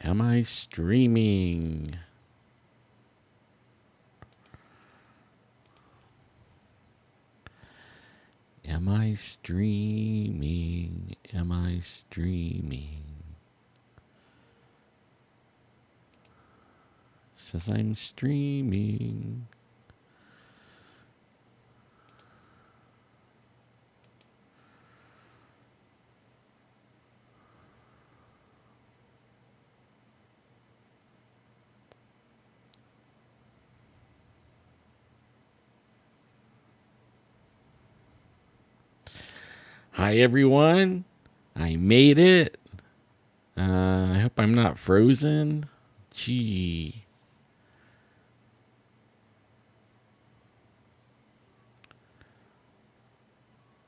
Am I streaming? Am I streaming? Am I streaming? Says I'm streaming. Hi, everyone. I made it. I hope I'm not frozen. Gee.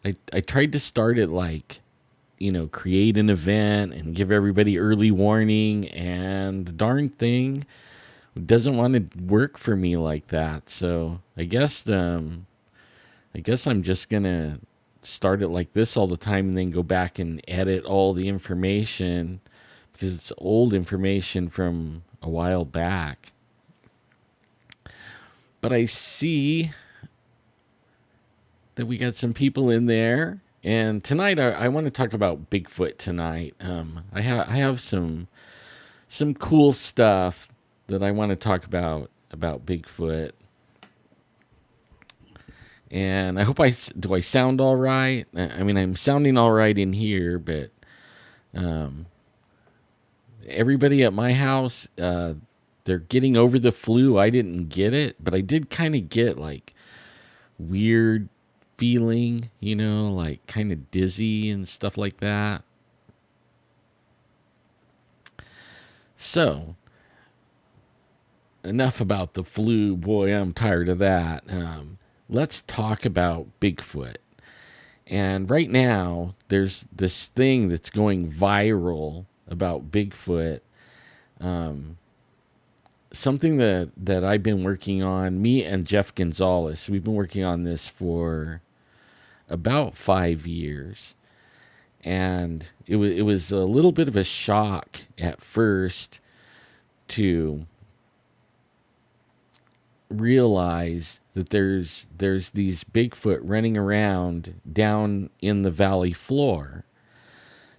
I tried to start it like, create an event and give everybody early warning, and the darn thing doesn't want to work for me like that. So I guess I'm just gonna start it like this all the time and then go back and edit all the information because it's old information from a while back. But I see that we got some people in there. And tonight, I want to talk about Bigfoot tonight. I have some cool stuff that I want to talk about Bigfoot. And I hope I sound all right. I mean, I'm sounding all right in here, but everybody at my house, they're getting over the flu. I didn't get it, but I did kind of get like weird feeling, like kind of dizzy and stuff like that. So, enough about the flu. Boy, I'm tired of that. Let's talk about Bigfoot. And right now, there's this thing that's going viral about Bigfoot. Something that I've been working on, me and Jeff Gonzalez, we've been working on this for about 5 years. And it was a little bit of a shock at first to realize that there's these Bigfoot running around down in the valley floor.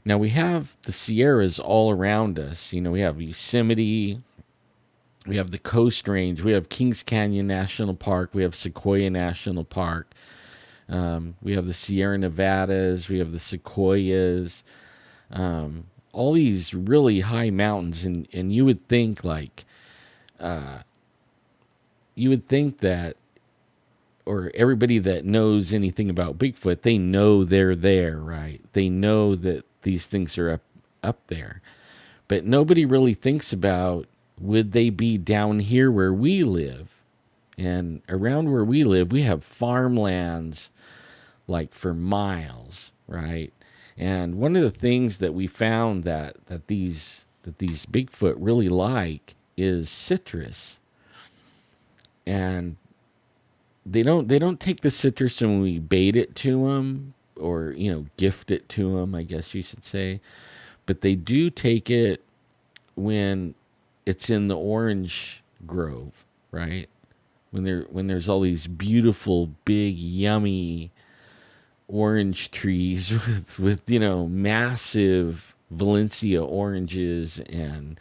Now we have the Sierras all around us. We have Yosemite, we have the Coast Range, we have Kings Canyon National Park, we have Sequoia National Park, we have the Sierra Nevadas, we have the Sequoias, all these really high mountains, and you would think that, or everybody that knows anything about Bigfoot, they know they're there, right? They know that these things are up there. But nobody really thinks about, would they be down here where we live? And around where we live, we have farmlands like for miles, right? And one of the things that we found that these Bigfoot really like is citrus. And they don't take the citrus and we bait it to them, or gift it to them, I guess you should say, but they do take it when it's in the orange grove, right? When there's all these beautiful big yummy orange trees with massive Valencia oranges and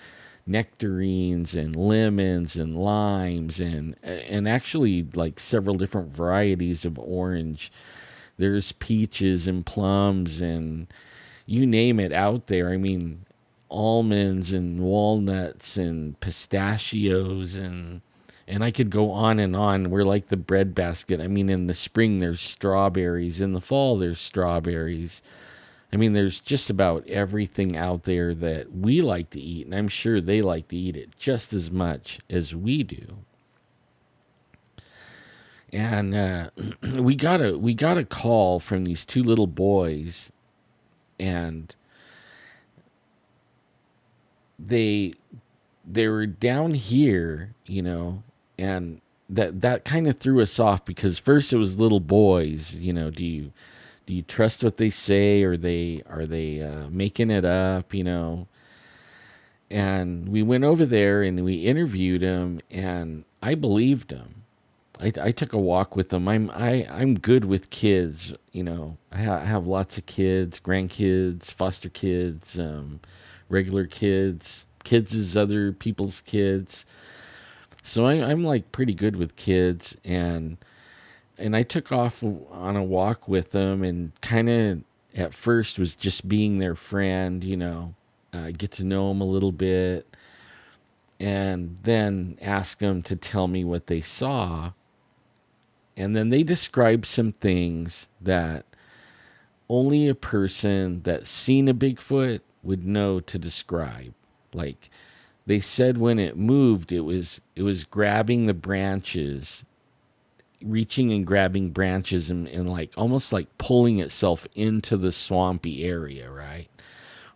nectarines and lemons and limes and actually like several different varieties of orange. There's peaches and plums and you name it out there. I mean, almonds and walnuts and pistachios and I could go on and on. We're like the breadbasket. I mean, in the spring there's strawberries, in the fall there's strawberries. I mean, there's just about everything out there that we like to eat, and I'm sure they like to eat it just as much as we do. And we got a call from these two little boys, and they they were down here, and that kind of threw us off because first it was little boys. Do you trust what they say, or are they making it up? And we went over there and we interviewed him, and I believed him. I took a walk with him. I'm good with kids. I have lots of kids, grandkids, foster kids, regular kids, kids as other people's kids. So I'm like pretty good with kids, and I took off on a walk with them, and kind of at first was just being their friend, get to know them a little bit, and then ask them to tell me what they saw. And then they described some things that only a person that's seen a Bigfoot would know to describe. Like they said when it moved, it was grabbing the branches, reaching and grabbing branches, and like almost like pulling itself into the swampy area, right?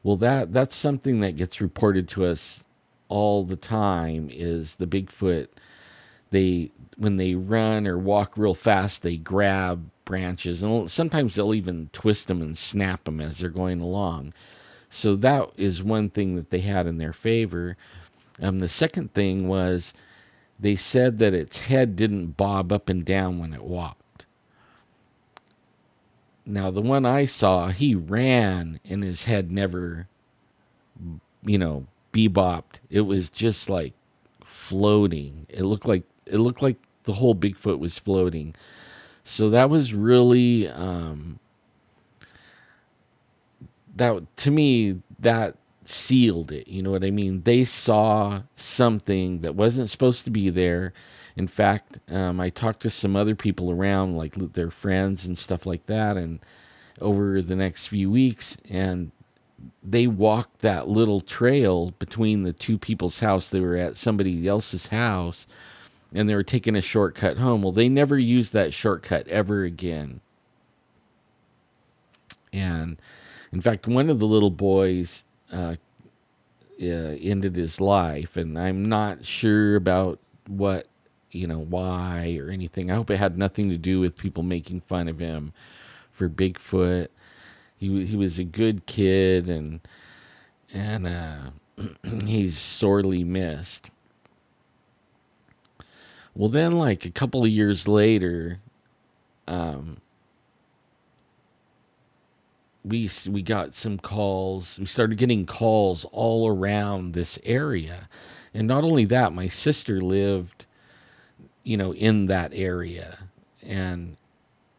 Well, that's something that gets reported to us all the time is the Bigfoot. They when they run or walk real fast, they grab branches, and sometimes they'll even twist them and snap them as they're going along. So that is one thing that they had in their favor. The second thing was they said that its head didn't bob up and down when it walked. Now, the one I saw, he ran and his head never, bebopped. It was just like floating. It looked like the whole Bigfoot was floating. So that was really that to me that sealed it. You know what I mean? They saw something that wasn't supposed to be there. In fact, I talked to some other people around, like their friends and stuff like that, and over the next few weeks, and they walked that little trail between the two people's house. They were at somebody else's house, and they were taking a shortcut home. Well, they never used that shortcut ever again. And in fact, one of the little boys ended his life, and I'm not sure about why or anything. I hope it had nothing to do with people making fun of him for Bigfoot. He was a good kid, and he's sorely missed. Well, then, like a couple of years later, we got some calls. We started getting calls all around this area, and not only that, my sister lived, in that area, and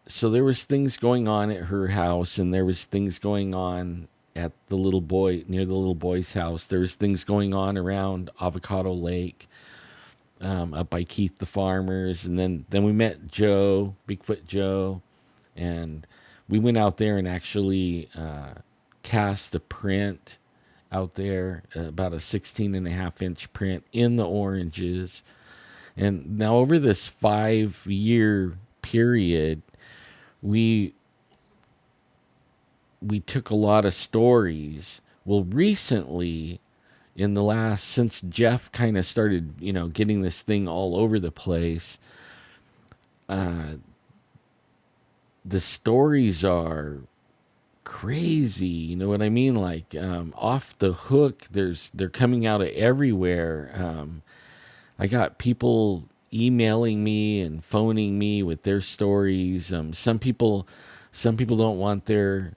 so there was things going on at her house, and there was things going on at the little boy near the little boy's house. There was things going on around Avocado Lake, up by Keith the Farmers, and then we met Joe, Bigfoot Joe, and we went out there and actually cast a print out there, about a 16 and a half inch print in the oranges. And now over this 5-year period, we took a lot of stories. Well, recently, in the last, since Jeff kind of started, getting this thing all over the place, the stories are crazy. You know what I mean? Like, off the hook. They're coming out of everywhere. I got people emailing me and phoning me with their stories. Some people don't want their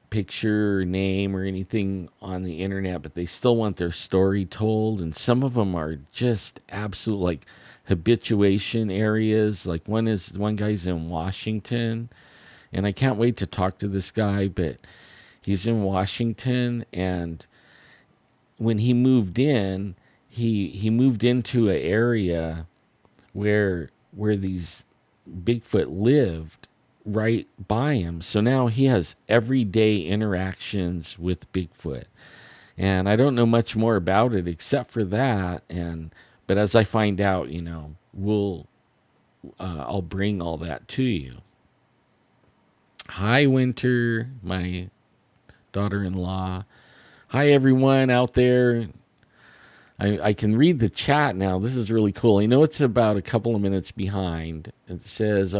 picture or name or anything on the internet, but they still want their story told. And some of them are just absolute, like, habituation areas. Like one guy's in Washington, and I can't wait to talk to this guy, but he's in Washington, and when he moved in, he moved into an area where these Bigfoot lived right by him. So now he has everyday interactions with Bigfoot. And I don't know much more about it except for that. But as I find out, I'll bring all that to you. Hi, Winter, my daughter-in-law. Hi, everyone out there. I can read the chat now. This is really cool. I know it's about a couple of minutes behind. It says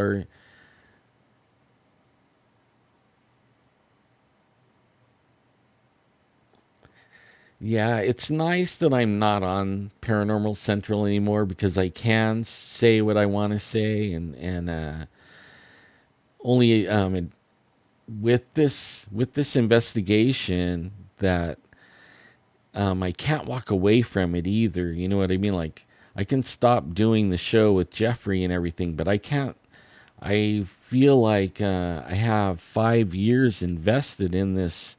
Yeah, it's nice that I'm not on Paranormal Central anymore because I can say what I want to say, and only with this investigation that I can't walk away from it either. You know what I mean? Like I can stop doing the show with Jeffrey and everything, but I can't. I feel like I have 5 years invested in this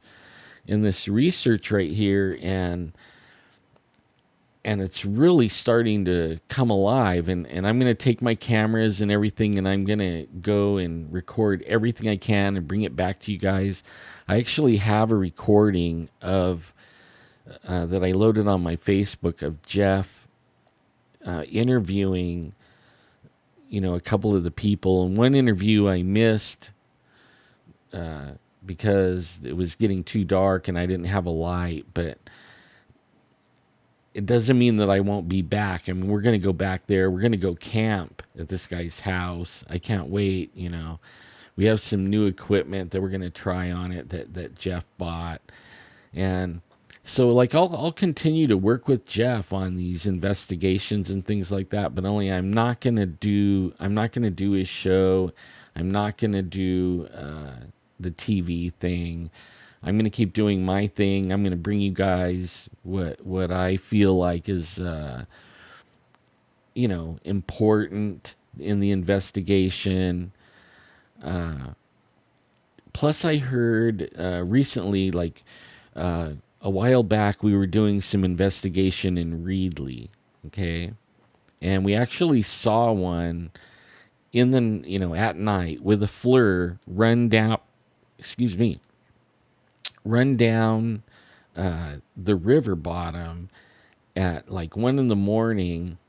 research right here, and it's really starting to come alive, and I'm going to take my cameras and everything, and I'm going to go and record everything I can and bring it back to you guys. I actually have a recording of that I loaded on my Facebook of Jeff interviewing, a couple of the people. And one interview I missed because it was getting too dark and I didn't have a light, but it doesn't mean that I won't be back. I mean, we're going to go back there. We're going to go camp at this guy's house. I can't wait. We have some new equipment that we're going to try on it that Jeff bought. And so like I'll continue to work with Jeff on these investigations and things like that, but only I'm not going to do his show. I'm not going to do the TV thing. I'm going to keep doing my thing. I'm going to bring you guys what I feel like is important in the investigation. Plus, I heard recently, like a while back, we were doing some investigation in Reedley, okay, and we actually saw one in the at night with a FLIR run down. Excuse me, run down the river bottom at like 1 in the morning,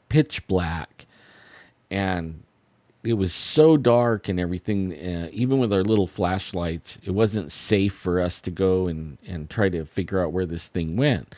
pitch black, and it was so dark and everything. Even with our little flashlights, it wasn't safe for us to go and try to figure out where this thing went.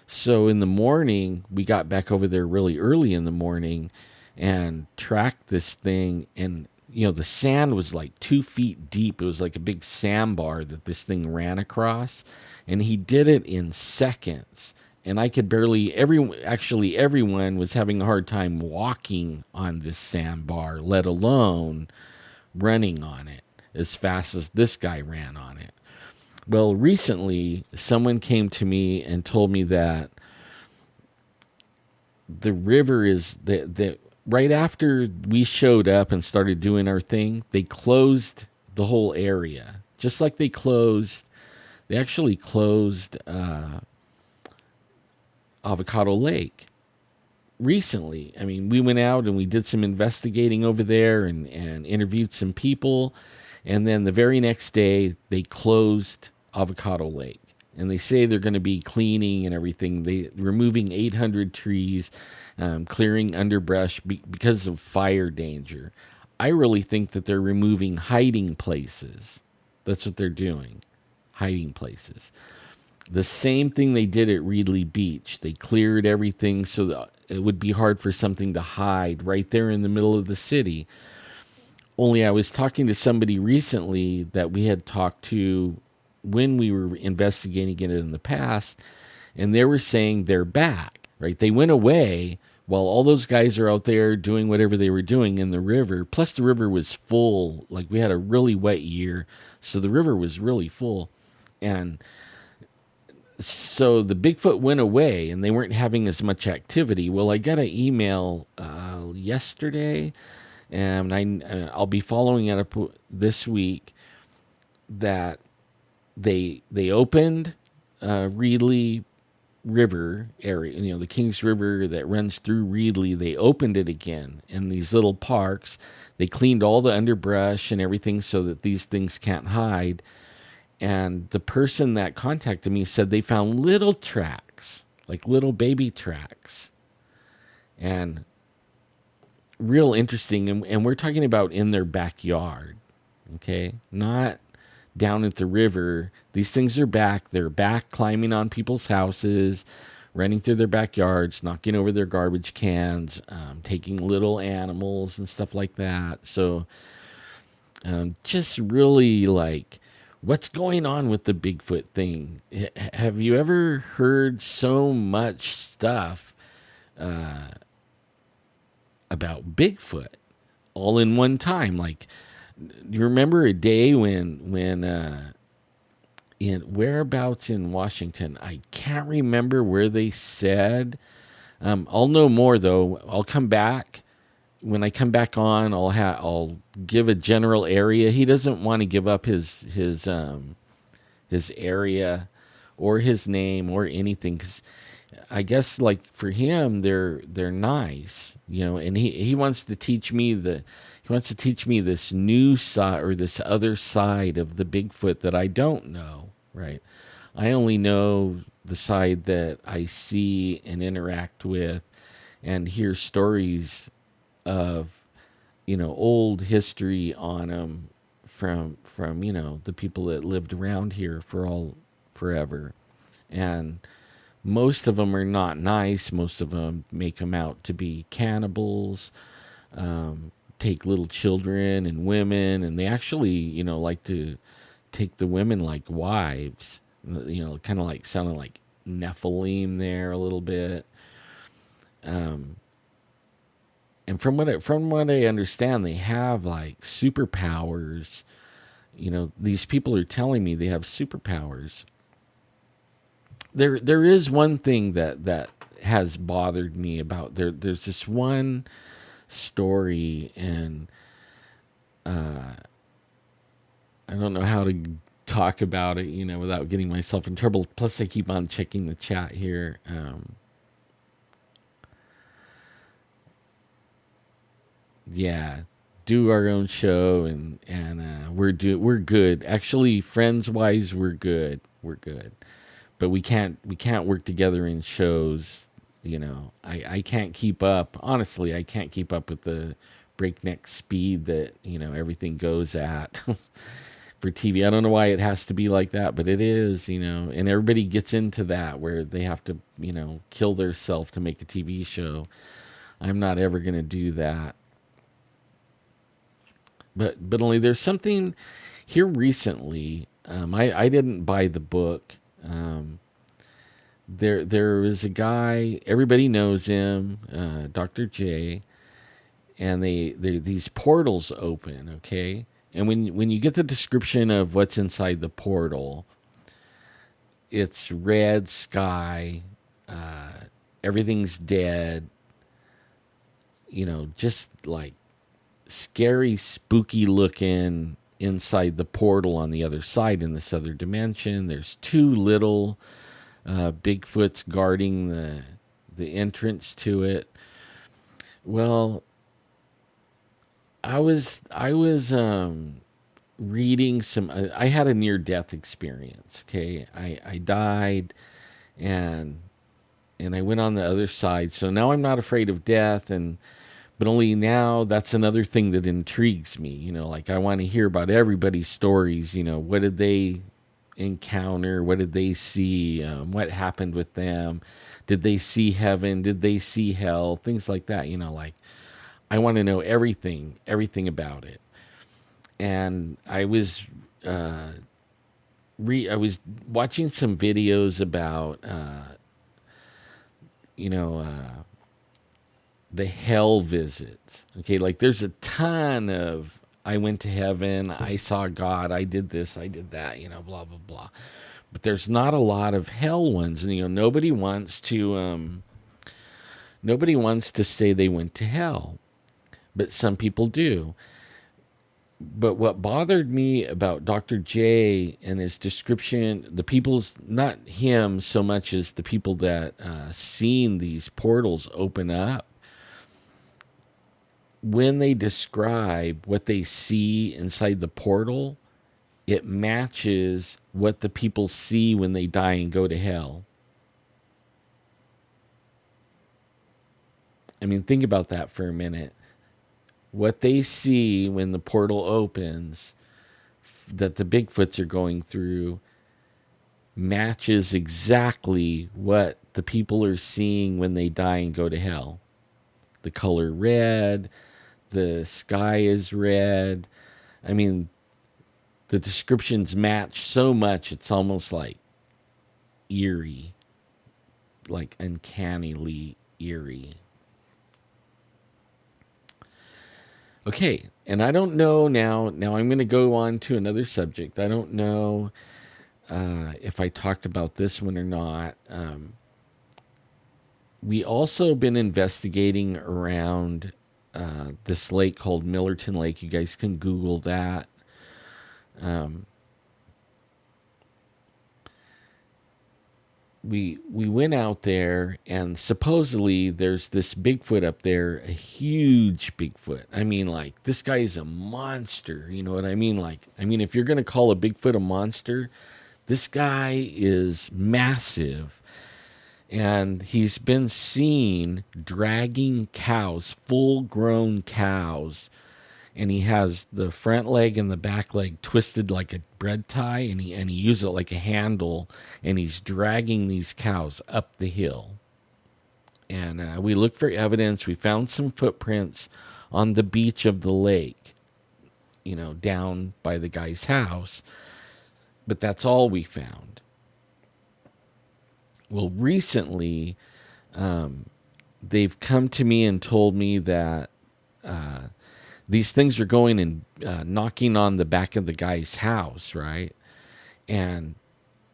So in the morning, we got back over there really early in the morning and tracked this thing. And the sand was like 2 feet deep. It was like a big sandbar that this thing ran across, and he did it in seconds. And I could barely, everyone was having a hard time walking on this sandbar, let alone running on it as fast as this guy ran on it. Well, recently, someone came to me and told me that the river is the right after we showed up and started doing our thing, they closed the whole area. Just like they actually closed Avocado Lake recently. I mean, we went out and we did some investigating over there and interviewed some people. And then the very next day, they closed Avocado Lake. And they say they're going to be cleaning and everything. They're removing 800 trees, clearing underbrush because of fire danger. I really think that they're removing hiding places. That's what they're doing, hiding places. The same thing they did at Reedley Beach. They cleared everything so that it would be hard for something to hide right there in the middle of the city. Only I was talking to somebody recently that we had talked to when we were investigating it in the past, and they were saying they're back, right? They went away while all those guys are out there doing whatever they were doing in the river. Plus the river was full. Like we had a really wet year, so the river was really full. And so the Bigfoot went away and they weren't having as much activity. Well, I got an email yesterday, and I'll be following it up this week, that they opened Reedley River area, the Kings River that runs through Reedley. They opened it again in these little parks. They cleaned all the underbrush and everything so that these things can't hide. And the person that contacted me said they found little tracks, like little baby tracks. And real interesting. And we're talking about in their backyard, okay? Not down at the river. These things are back. They're back climbing on people's houses, running through their backyards, knocking over their garbage cans, taking little animals and stuff like that. So just really like What's going on with the Bigfoot thing? Have you ever heard so much stuff about Bigfoot all in one time? Like, do you remember a day when in whereabouts in Washington? I can't remember where they said. I'll know more though. I'll come back. When I come back on, I'll give a general area. He doesn't want to give up his area or his name or anything, because I guess like for him they're nice, and he wants to teach me this new side, or this other side of the Bigfoot that I don't know, right? I only know the side that I see and interact with and hear stories of, old history on them from the people that lived around here for all forever. And most of them are not nice. Most of them make them out to be cannibals, take little children and women, and they actually, like to take the women like wives. Kind of like sounding like Nephilim there a little bit. And from what I understand, they have like superpowers. These people are telling me they have superpowers. There is one thing that has bothered me about there's this one story, and I don't know how to talk about it, without getting myself in trouble. Plus, I keep on checking the chat here. Yeah, do our own show, and we're good. Actually, friends wise, we're good. We're good. But we can't work together in shows. I can't keep up. Honestly, I can't keep up with the breakneck speed that everything goes at for TV. I don't know why it has to be like that, but it is. And everybody gets into that where they have to kill their self to make a TV show. I'm not ever gonna do that. But only there's something here recently. I didn't buy the book. There is a guy, everybody knows him, Dr. J, and they these portals open, okay? And when you get the description of what's inside the portal, it's red sky, everything's dead, just like scary, spooky looking inside the portal on the other side in this other dimension. There's two little Bigfoots guarding the entrance to it. Well, I was reading some. I had a near death experience. Okay, I died, and I went on the other side. So now I'm not afraid of death, and but only now that's another thing that intrigues me. Like I want to hear about everybody's stories. What did they encounter? What did they see? What happened with them? Did they see heaven? Did they see hell? Things like that. Like I want to know everything about it. And I was watching some videos about you know the hell visits. Okay, like there's a ton of I went to heaven, I saw God, I did this, I did that, blah blah blah. But there's not a lot of hell ones, and nobody wants to say they went to hell, but some people do. But what bothered me about Dr. J and his description, the people's, not him so much as the people that seen these portals open up, when they describe what they see inside the portal, it matches what the people see when they die and go to hell. I mean, think about that for a minute. What they see when the portal opens, that the Bigfoots are going through, matches exactly what the people are seeing when they die and go to hell. The color red, the sky is red. I mean, the descriptions match so much, it's almost like eerie, like uncannily eerie. Okay, and I don't know now. Now I'm going to go on to another subject. I don't know if I talked about this one or not. We also been investigating around this lake called Millerton Lake. You guys can Google that. We went out there, and supposedly there's this Bigfoot up there, a huge Bigfoot. I mean, like, this guy is a monster. You know what I mean? Like, I mean, if you're gonna call a Bigfoot a monster, this guy is massive. And he's been seen dragging cows, full grown cows, and he has the front leg and the back leg twisted like a bread tie, and he uses it like a handle, and he's dragging these cows up the hill. And we looked for evidence. We found some footprints on the beach of the lake, you know, down by the guy's house, but that's all we found. Well, recently, they've come to me and told me that these things are going and knocking on the back of the guy's house, right? And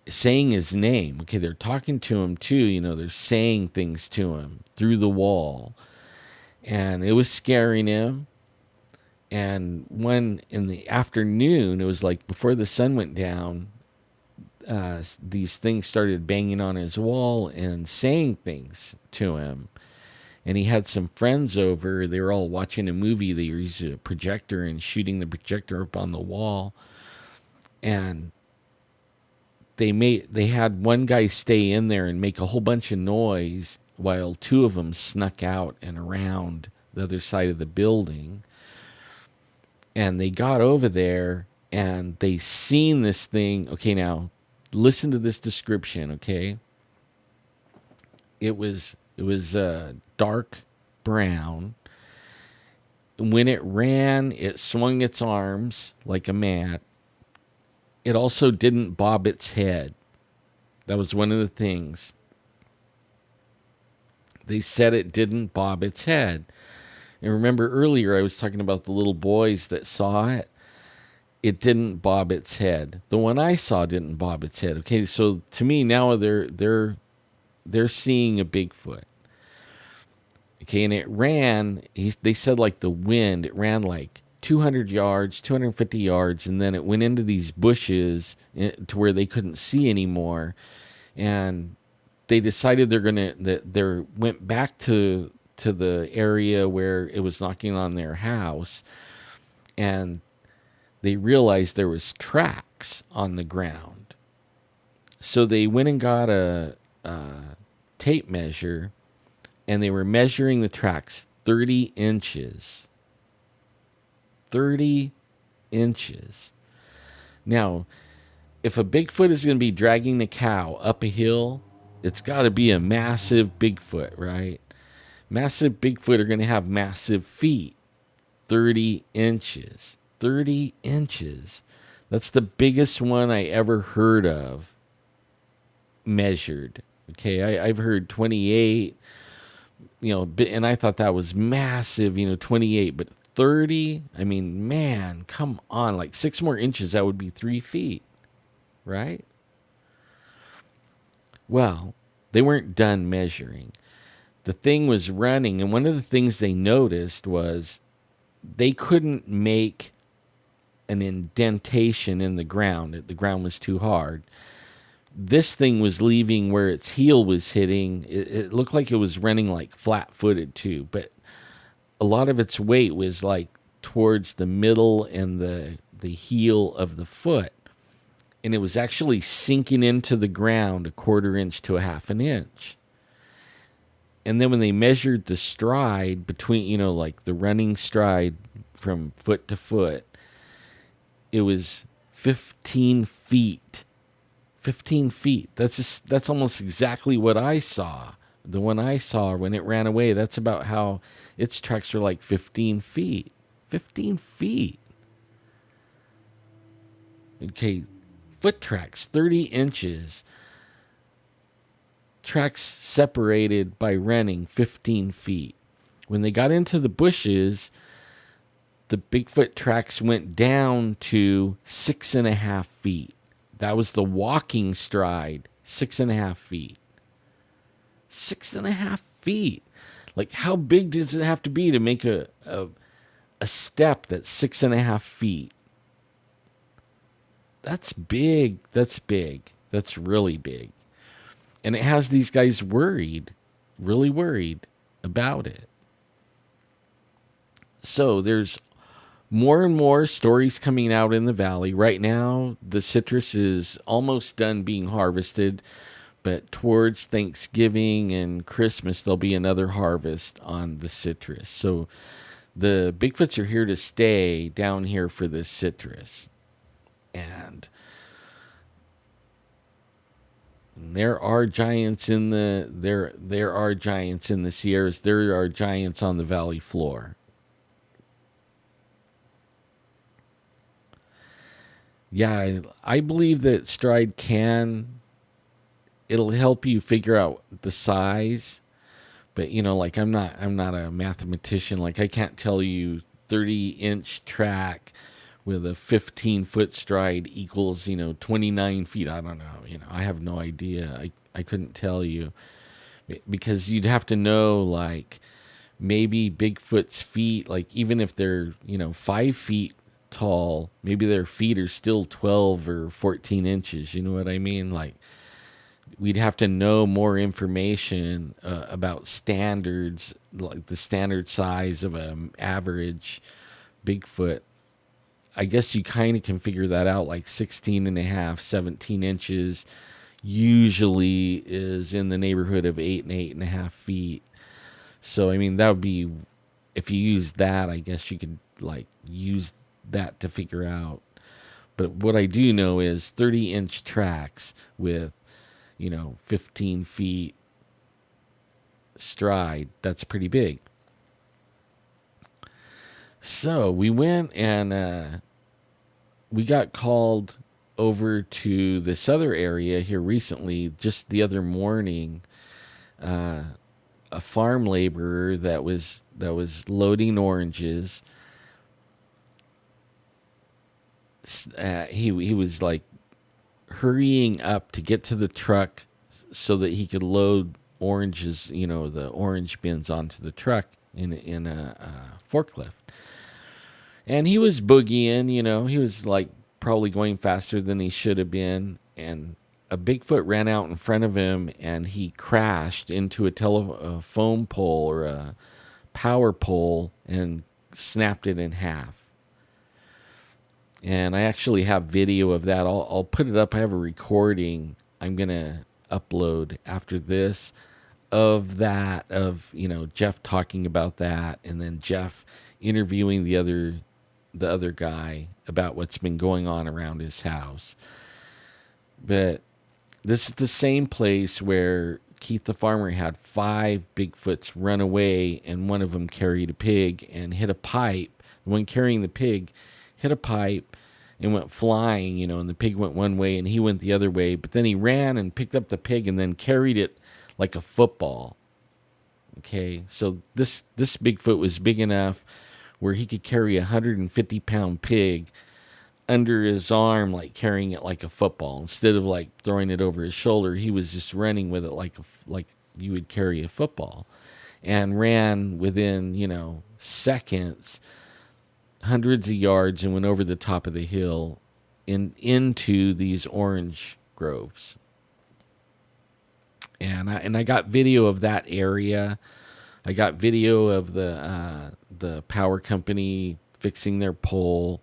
saying his name. Okay, they're talking to him too. You know, they're saying things to him through the wall. And it was scaring him. And when in the afternoon, it was like before the sun went down, these things started banging on his wall and saying things to him. And he had some friends over. They were all watching a movie. They were using a projector and shooting the projector up on the wall. And they had one guy stay in there and make a whole bunch of noise while two of them snuck out and around the other side of the building. And they got over there and they seen this thing. Okay, now listen to this description, okay? It was dark brown. When it ran, it swung its arms like a mat. It also didn't bob its head. That was one of the things. They said it didn't bob its head. And remember earlier I was talking about the little boys that saw it. It didn't bob its head. The one I saw didn't bob its head. Okay, so to me now they're seeing a Bigfoot. Okay, and it ran. They said like the wind. It ran like 200 yards, 250 yards, and then it went into these bushes to where they couldn't see anymore. And they decided they went back to the area where it was knocking on their house, and they realized there was tracks on the ground. So they went and got a tape measure, and they were measuring the tracks 30 inches. 30 inches. Now, if a Bigfoot is going to be dragging a cow up a hill, it's got to be a massive Bigfoot, right? Massive Bigfoot are going to have massive feet. 30 inches. 30 inches. That's the biggest one I ever heard of measured. Okay, I've heard 28, you know, and I thought that was massive, you know, 28, but 30, I mean, man, come on, like 6 more inches, that would be 3 feet, right? Well, they weren't done measuring. The thing was running, and one of the things they noticed was they couldn't make an indentation in the ground. The ground was too hard. This thing was leaving where its heel was hitting. It looked like it was running like flat-footed too, but a lot of its weight was like towards the middle and the heel of the foot. And it was actually sinking into the ground 1/4 inch to 1/2 inch. And then when they measured the stride between, you know, like the running stride from foot to foot, it was 15 feet. 15 feet. That's almost exactly what I saw. The one I saw when it ran away, that's about how its tracks were, like 15 feet. 15 feet. Okay, foot tracks, 30 inches. Tracks separated by running 15 feet. When they got into the bushes, the Bigfoot tracks went down to 6.5 feet. That was the walking stride, 6.5 feet. 6.5 feet. Like, how big does it have to be to make a step that's 6.5 feet? That's big. That's big. That's really big. And it has these guys worried, really worried about it. So there's more and more stories coming out in the valley. Right now, the citrus is almost done being harvested, but towards Thanksgiving and Christmas, there'll be another harvest on the citrus. So the Bigfoots are here to stay down here for this citrus. And there are giants in there are giants in the Sierras. There are giants on the valley floor. Yeah, I believe that stride it'll help you figure out the size, but like I'm not a mathematician. Like, I can't tell you 30-inch track with a 15-foot stride equals 29 feet. I don't know. I have no idea. I couldn't tell you, because you'd have to know, like, maybe Bigfoot's feet, like, even if they're 5 feet tall, maybe their feet are still 12 or 14 inches. You know what I mean? Like, we'd have to know more information about standards, like the standard size of an average Bigfoot. I guess you kind of can figure that out, like 16 and a half, 17 inches usually is in the neighborhood of 8 and 8.5 feet. So, I mean, that would be, if you use that, I guess you could, like, use that to figure out. But what I do know is 30-inch tracks with, 15 feet stride. That's pretty big. So we went and we got called over to this other area here recently, just the other morning. A farm laborer that was loading oranges. He was like hurrying up to get to the truck so that he could load oranges, the orange bins onto the truck in a forklift. And he was boogieing, he was like probably going faster than he should have been. And a Bigfoot ran out in front of him and he crashed into a telephone pole or a power pole and snapped it in half. And I actually have video of that. I'll put it up. I have a recording I'm going to upload after this of that, of, Jeff talking about that, and then Jeff interviewing the other guy about what's been going on around his house. But this is the same place where Keith the farmer had 5 Bigfoots run away, and one of them carried a pig and hit a pipe. The one carrying the pig hit a pipe and went flying, and the pig went one way and he went the other way. But then he ran and picked up the pig and then carried it like a football. Okay, so this Bigfoot was big enough where he could carry a 150-pound pig under his arm, like carrying it like a football. Instead of like throwing it over his shoulder, he was just running with it like you would carry a football, and ran within seconds, hundreds of yards, and went over the top of the hill into these orange groves. And I got video of that area. I got video of the power company fixing their pole.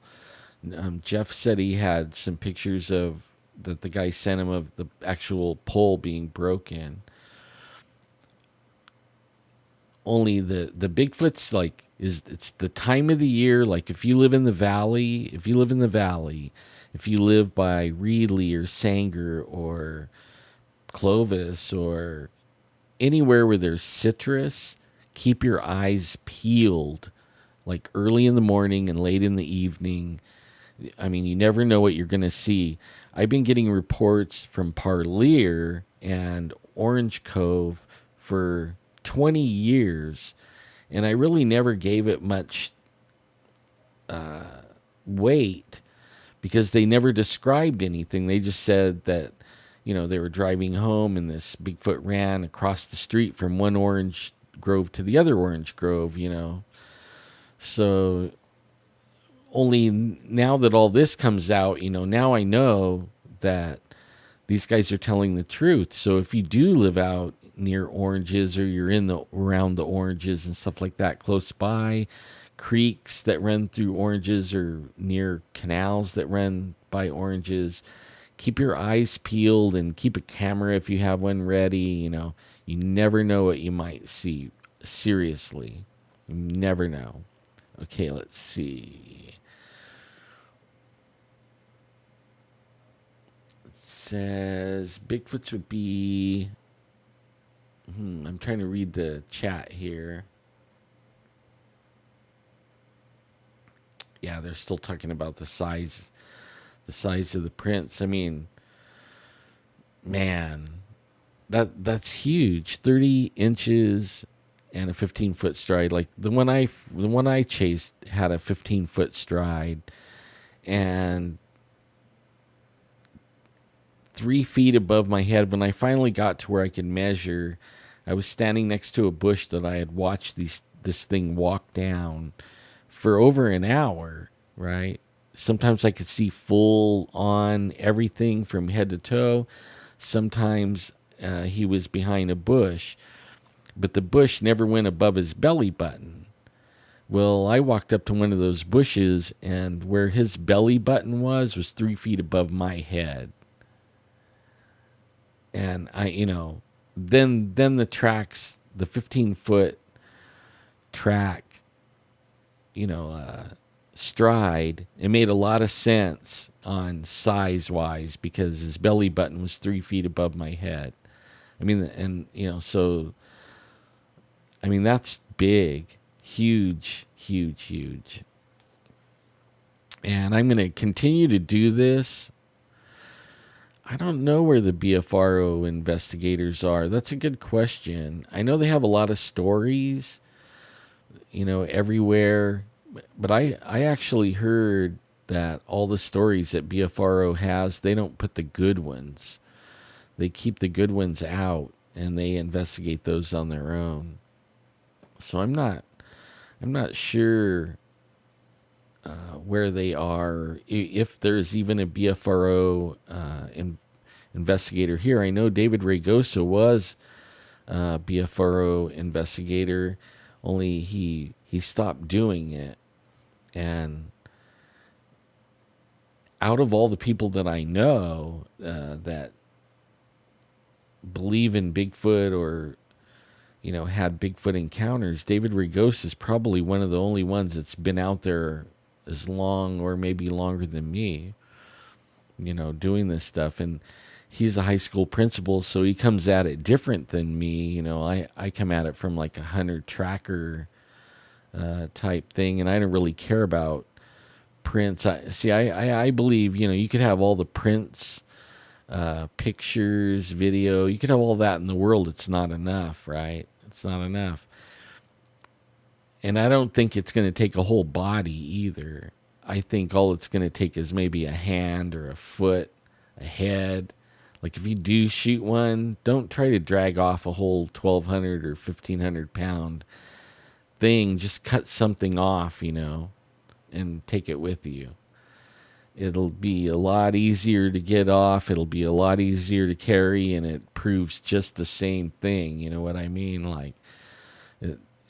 Jeff said he had some pictures of that the guy sent him of the actual pole being broken. Only the Bigfoot's like it's the time of the year. Like, if you live in the valley, if you live by Reedley or Sanger or Clovis or anywhere where there's citrus, keep your eyes peeled, like early in the morning and late in the evening. I mean, you never know what you're going to see. I've been getting reports from Parlier and Orange Cove for 20 years, and I really never gave it much weight because they never described anything. They just said that, they were driving home and this Bigfoot ran across the street from one orange grove to the other orange grove. So only now that all this comes out, now I know that these guys are telling the truth. So if you do live out near oranges or you're in the around the oranges and stuff like that close by, creeks that run through oranges or near canals that run by oranges, keep your eyes peeled and keep a camera if you have one ready. You never know what you might see. Seriously, you never know. Okay, let's see. Says Bigfoots would be. I'm trying to read the chat here. Yeah, they're still talking about the size of the prints. I mean, man, that's huge. 30 inches and a 15-foot stride. Like the one I chased had a 15-foot stride, and 3 feet above my head. When I finally got to where I could measure, I was standing next to a bush that I had watched this thing walk down for over an hour, right? Sometimes I could see full on everything from head to toe. Sometimes he was behind a bush, but the bush never went above his belly button. Well, I walked up to one of those bushes, and where his belly button was 3 feet above my head. And then the tracks, the 15-foot track, stride, it made a lot of sense on size wise because his belly button was 3 feet above my head. I mean, and so I mean that's big, huge, huge, huge. And I'm going to continue to do this. I don't know where the BFRO investigators are. That's a good question. I know they have a lot of stories, everywhere. But I actually heard that all the stories that BFRO has, they don't put the good ones. They keep the good ones out and they investigate those on their own. So I'm not sure where they are, if there's even a BFRO investigator here. I know David Ragosa was a BFRO investigator, only he stopped doing it. And out of all the people that I know that believe in Bigfoot or had Bigfoot encounters, David Rigos is probably one of the only ones that's been out there as long or maybe longer than me, doing this stuff. And he's a high school principal, so he comes at it different than me. I come at it from like a hunter tracker type thing, and I don't really care about prints. I believe you could have all the prints, pictures, video. You could have all that in the world. It's not enough, right? It's not enough. And I don't think it's going to take a whole body either. I think all it's going to take is maybe a hand or a foot, a head. Like if you do shoot one, don't try to drag off a whole 1,200 or 1,500 pound thing. Just cut something off, and take it with you. It'll be a lot easier to get off. It'll be a lot easier to carry, and it proves just the same thing. You know what I mean? Like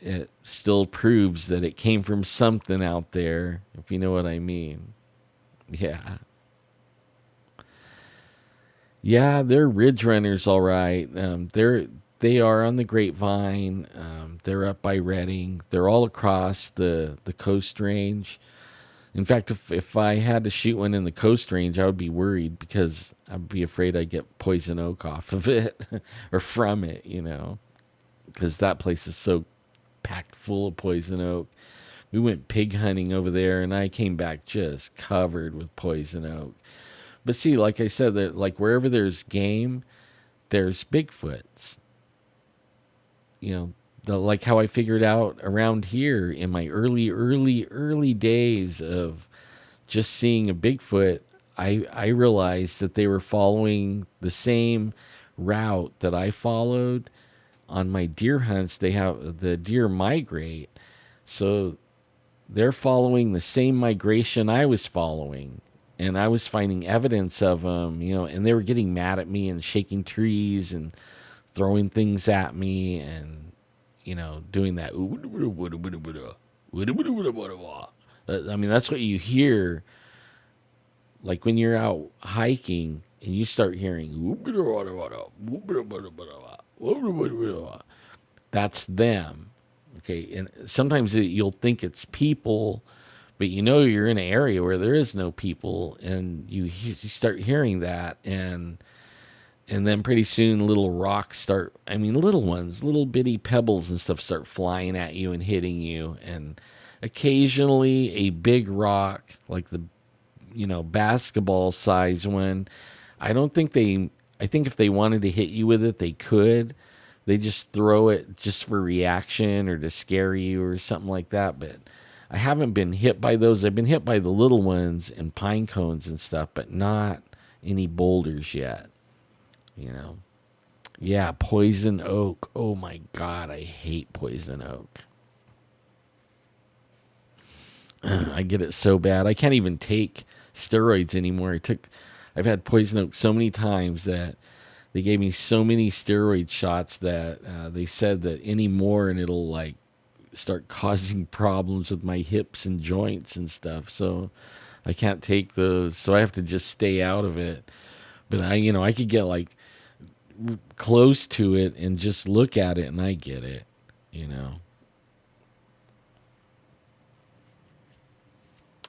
it still proves that it came from something out there, if you know what I mean. Yeah. Yeah, they're ridge runners, all right. They are on the Grapevine. They're up by Redding. They're all across the Coast Range. In fact, if I had to shoot one in the Coast Range, I would be worried because I'd be afraid I'd get poison oak off of it or from it, because that place is so packed full of poison oak. We went pig hunting over there, and I came back just covered with poison oak. But see, like I said, that like wherever there's game, there's Bigfoots. You know, like how I figured out around here in my early days of just seeing a Bigfoot, I realized that they were following the same route that I followed on my deer hunts. They have the deer migrate, so they're following the same migration I was following. And I was finding evidence of them, and they were getting mad at me and shaking trees and throwing things at me and, doing that. I mean, that's what you hear, like when you're out hiking and you start hearing, that's them. Okay. And sometimes you'll think it's people, but you're in an area where there is no people, and you start hearing that, and then pretty soon little rocks start, I mean little ones, little bitty pebbles and stuff start flying at you and hitting you, and occasionally a big rock like the basketball size one. I think if they wanted to hit you with it, they could. They just throw it just for reaction or to scare you or something like that, but I haven't been hit by those. I've been hit by the little ones and pine cones and stuff, but not any boulders yet. Yeah, poison oak. Oh my God, I hate poison oak. I get it so bad. I can't even take steroids anymore. I've had poison oak so many times that they gave me so many steroid shots that they said that any more and it'll like start causing problems with my hips and joints and stuff. So I can't take those. So I have to just stay out of it. But I could get like close to it and just look at it and I get it.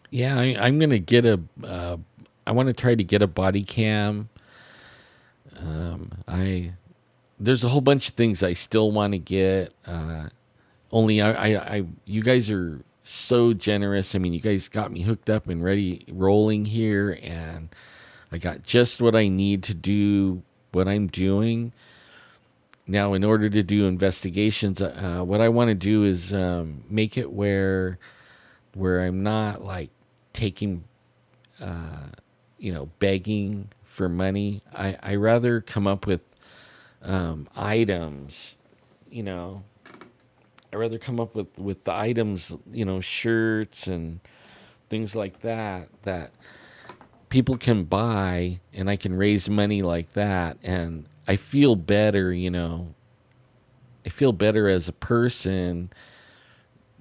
Yeah, I'm going to get I want to try to get a body cam. There's a whole bunch of things I still want to get. Only you guys are so generous. I mean, you guys got me hooked up and ready, rolling here, and I got just what I need to do what I'm doing. Now, in order to do investigations, what I want to do is make it where I'm not like taking, begging for money. I rather come up with items, I rather come up with the items, shirts and things like that people can buy, and I can raise money like that, and I feel better, I feel better as a person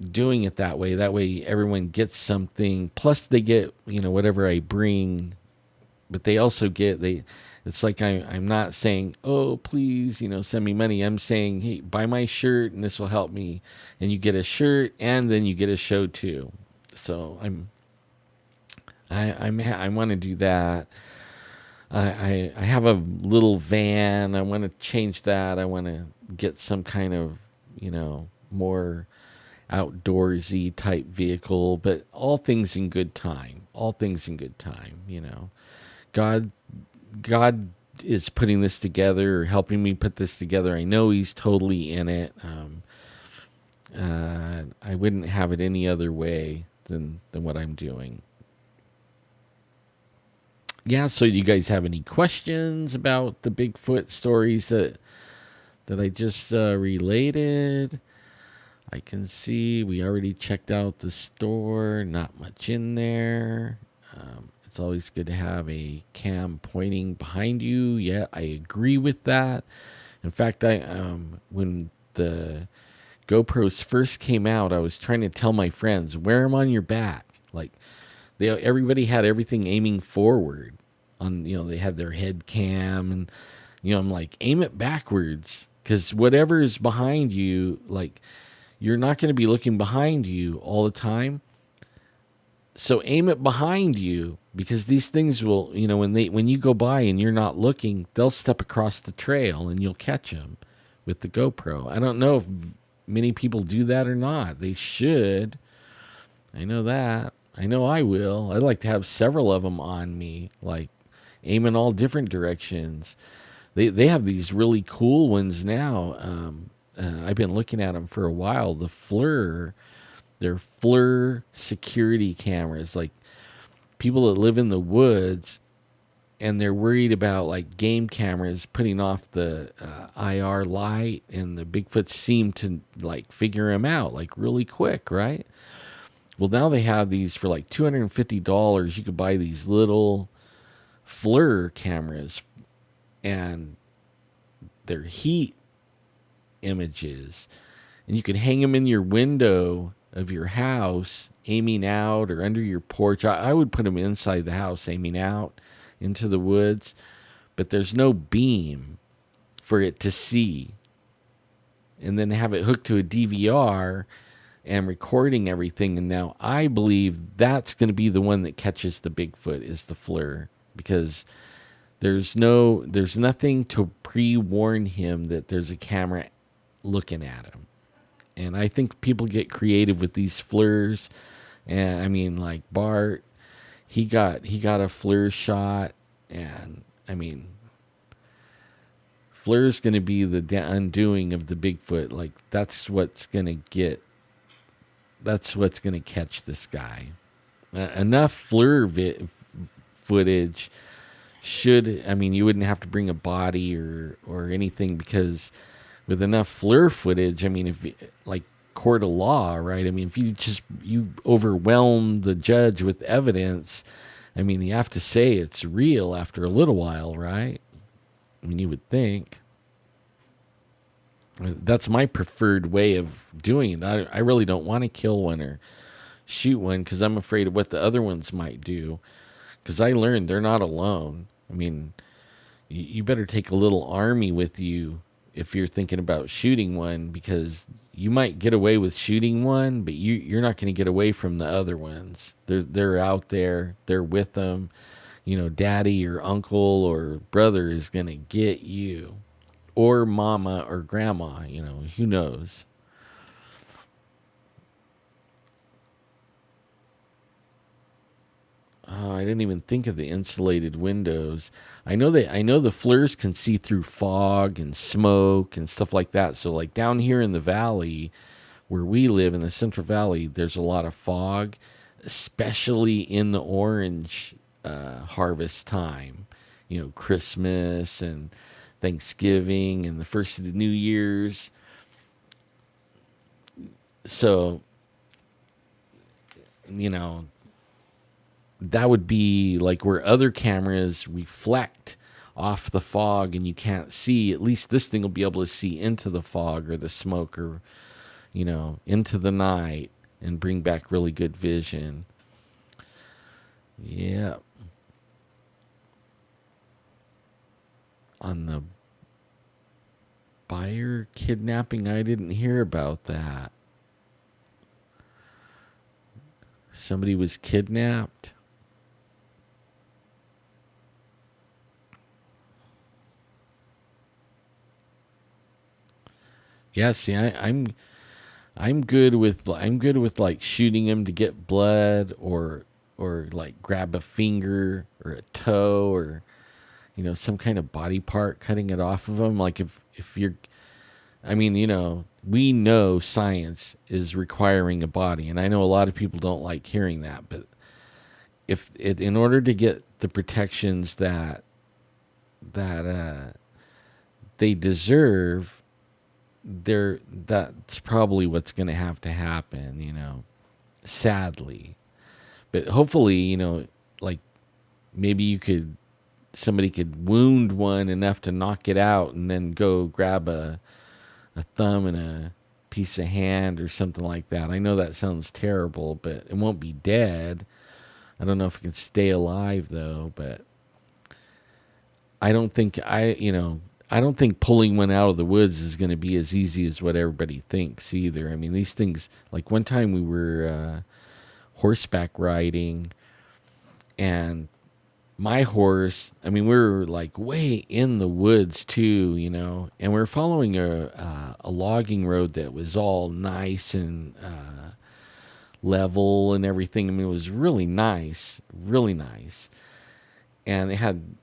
doing it that way. That way everyone gets something. Plus they get, whatever I bring, but they also get, it's like I'm not saying, oh, please, send me money. I'm saying, hey, buy my shirt and this will help me. And you get a shirt and then you get a show too. So I want to do that. I have a little van. I want to change that. I want to get some kind of, more outdoorsy type vehicle, but all things in good time. All things in good time, God is putting this together, or helping me put this together. I know He's totally in it. I wouldn't have it any other way than what I'm doing. Yeah, so you guys have any questions about the Bigfoot stories that I just related? I can see we already checked out the store. Not much in there. It's always good to have a cam pointing behind you. Yeah, I agree with that. In fact, when the GoPros first came out, I was trying to tell my friends, wear them on your back. Like, everybody had everything aiming forward. They had their head cam, and I'm like, aim it backwards, because whatever is behind you, like, you're not going to be looking behind you all the time. So aim it behind you, because these things will, when you go by and you're not looking, they'll step across the trail and you'll catch them with the GoPro. I don't know if many people do that or not. They should. I know that. I know I will. I'd like to have several of them on me, like aim in all different directions. They have these really cool ones now. I've been looking at them for a while. They're FLIR security cameras. Like people that live in the woods and they're worried about like game cameras putting off the IR light, and the Bigfoots seem to like figure them out like really quick, right? Well, now they have these for like $250. You could buy these little FLIR cameras, and they're heat images, and you can hang them in your window of your house, aiming out, or under your porch. I would put them inside the house, aiming out into the woods, but there's no beam for it to see. And then have it hooked to a DVR and recording everything. And now I believe that's going to be the one that catches the Bigfoot, is the FLIR, because there's nothing to pre-warn him that there's a camera looking at him. And I think people get creative with these FLIRs. And I mean, like Bart, he got a FLIR shot, and I mean, FLIR's going to be the undoing of the Bigfoot. Like that's what's going to catch this guy. Enough FLIR footage should, I mean, you wouldn't have to bring a body or anything, because with enough FLIR footage, I mean, if like court of law, right? I mean, if you overwhelm the judge with evidence, I mean, you have to say it's real after a little while, right? I mean, you would think. That's my preferred way of doing it. I really don't want to kill one or shoot one, because I'm afraid of what the other ones might do. Because I learned they're not alone. I mean, you better take a little army with you if you're thinking about shooting one, because you might get away with shooting one, but you're not going to get away from the other ones. They're out there. They're with them. You know, daddy or uncle or brother is going to get you, or mama or grandma. You know, who knows? Oh, I didn't even think of the insulated windows. I know the FLIRs can see through fog and smoke and stuff like that. So like down here in the valley where we live in the Central Valley, there's a lot of fog, especially in the orange harvest time. You know, Christmas and Thanksgiving and the first of the New Year's. So, you know, that would be like where other cameras reflect off the fog and you can't see. At least this thing will be able to see into the fog or the smoke, or, you know, into the night, and bring back really good vision. Yeah. On the buyer kidnapping, I didn't hear about that. Somebody was kidnapped. Yeah, see, I'm good with like shooting him to get blood, or like grab a finger or a toe, or, you know, some kind of body part, cutting it off of him. Like if you're, I mean, you know, we know science is requiring a body, and I know a lot of people don't like hearing that, but if it, in order to get the protections that they deserve, that's probably what's going to happen, you know, sadly. But hopefully, you know, like maybe somebody could wound one enough to knock it out, and then go grab a thumb and a piece of hand or something like that. I know that sounds terrible, but it won't be dead. I don't know if it can stay alive though, but I don't think I don't think pulling one out of the woods is going to be as easy as what everybody thinks either. I mean, these things, like one time we were horseback riding, and my horse, I mean, we were like way in the woods too, you know, and we were following a logging road that was all nice and level and everything. I mean, it was really nice, really nice. And it had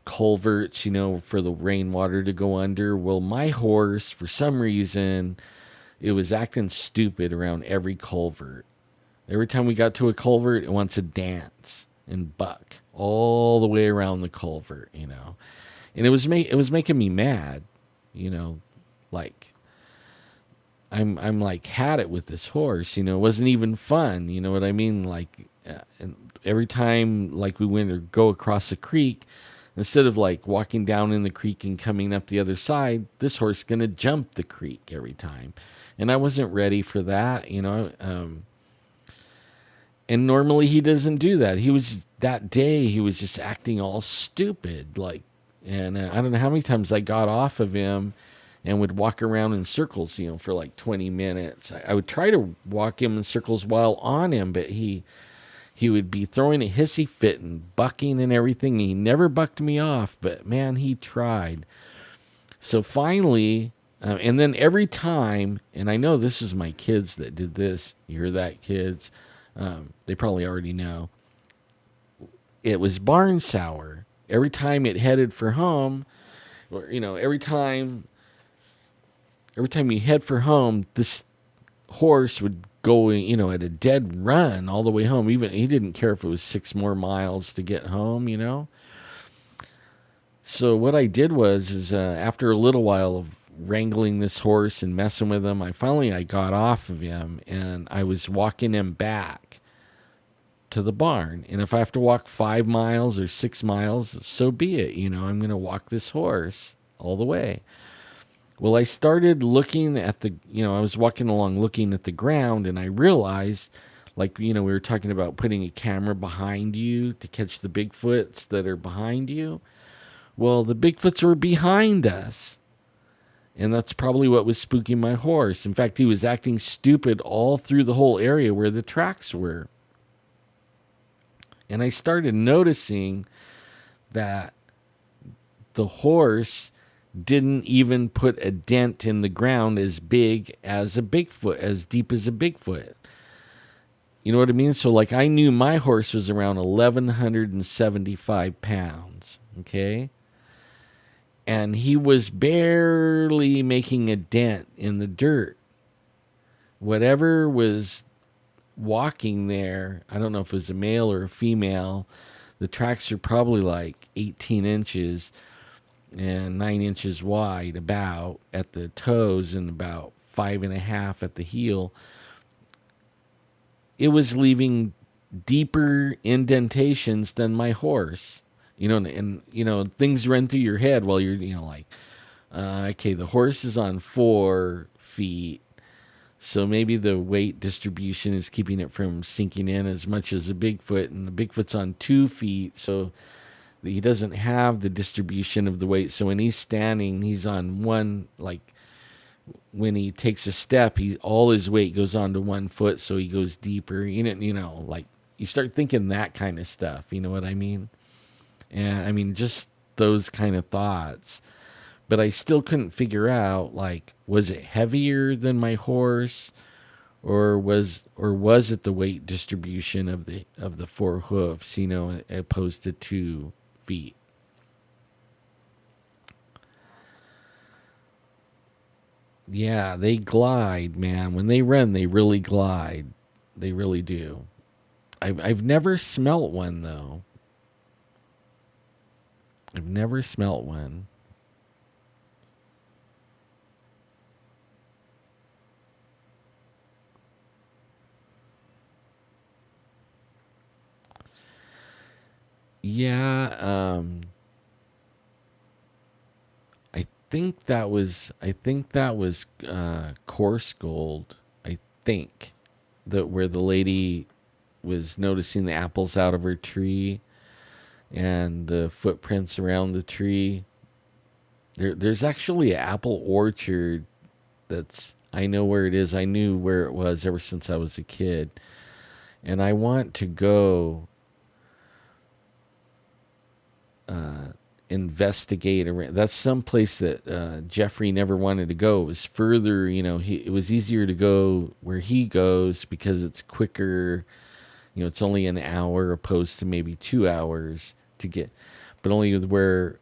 culverts, for the rainwater to go under. Well, my horse, for some reason, it was acting stupid around every culvert. Every time we got to a culvert, it wants to dance and buck all the way around the culvert. And it was making me mad, you know, like I'm like had it with this horse. It wasn't even fun. You know what I mean? Like and every time like we went or go across a creek, instead of like walking down in the creek and coming up the other side, this horse gonna jump the creek every time, and I wasn't ready for that. And normally he doesn't do that. That day he was just acting all stupid, like, and I don't know how many times I got off of him and would walk around in circles, for like 20 minutes. I would try to walk him in circles while on him, but he would be throwing a hissy fit and bucking and everything. He never bucked me off, but man, he tried. So finally, and then every time, and I know this was my kids that did this. You hear that, kids? They probably already know. It was barn sour. Every time it headed for home, or every time you head for home, this horse would go, at a dead run all the way home. Even he didn't care if it was 6 more miles to get home. So what I did is after a little while of wrangling this horse and messing with him, I got off of him and I was walking him back to the barn. And if I have to walk 5 miles or 6 miles, so be it. I'm going to walk this horse all the way. Well, I started looking at I was walking along looking at the ground, and I realized, like, we were talking about putting a camera behind you to catch the Bigfoots that are behind you. Well, the Bigfoots were behind us. And that's probably what was spooking my horse. In fact, he was acting stupid all through the whole area where the tracks were. And I started noticing that the horse didn't even put a dent in the ground as big as a Bigfoot, as deep as a Bigfoot. You know what I mean? So, like, I knew my horse was around 1,175 pounds, okay? And he was barely making a dent in the dirt. Whatever was walking there, I don't know if it was a male or a female, the tracks are probably like 18 inches and 9 inches wide about at the toes and about 5.5 at the heel. It was leaving deeper indentations than my horse. And things run through your head while you're, like, okay, the horse is on 4 feet, so maybe the weight distribution is keeping it from sinking in as much as a Bigfoot, and the Bigfoot's on 2 feet, so he doesn't have the distribution of the weight. So when he's standing, he's on one, like, when he takes a step, all his weight goes onto 1 foot, so he goes deeper. Like, you start thinking that kind of stuff. You know what I mean? And I mean, just those kind of thoughts. But I still couldn't figure out, like, was it heavier than my horse, or was it the weight distribution of the 4 hoofs, opposed to 2 feet? Yeah, they glide, man. When they run, they really glide. They really do. I've never smelt one, though. I've never smelt one. Yeah, I think that was coarse gold. I think that where the lady was noticing the apples out of her tree and the footprints around the tree. There's actually an apple orchard I know where it is. I knew where it was ever since I was a kid. And I want to go investigate around. That's some place that Jeffrey never wanted to go. It was further, it was easier to go where he goes because it's quicker. It's only an hour opposed to maybe 2 hours to get, but only where